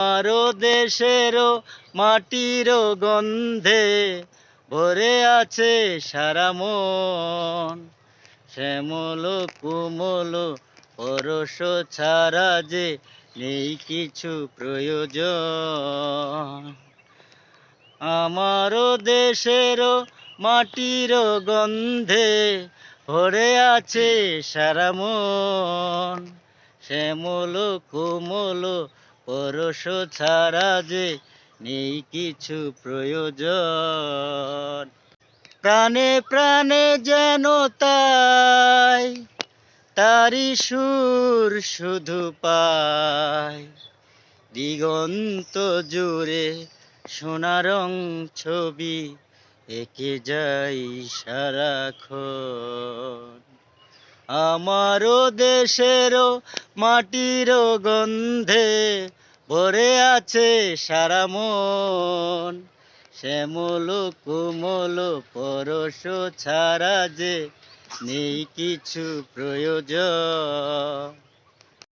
আরো দেশেরও মাটিরও গন্ধে ভরে আছে সারা মন। শ্যামল কুমল পরশ ছাড়া যে নেই কিছু প্রয়োজন। আমারও দেশেরও মাটিরও গন্ধে ভরে আছে সারা মন। শ্যামল কোমল পরশ ছাড়া যে নেই কিছু প্রয়োজন। প্রাণে প্রাণে যেন তাই তারি সুর শুধু পাই। দিগন্ত জুড়ে সোনার রং ছবি এঁকে যাই সারাক্ষণ। আমারও দেশেরও মাটিরও গন্ধে ভরে আছে সারা মন। শ্যামল কোমল পরশ ছাড়া যে নেই কিছু প্রয়োজন।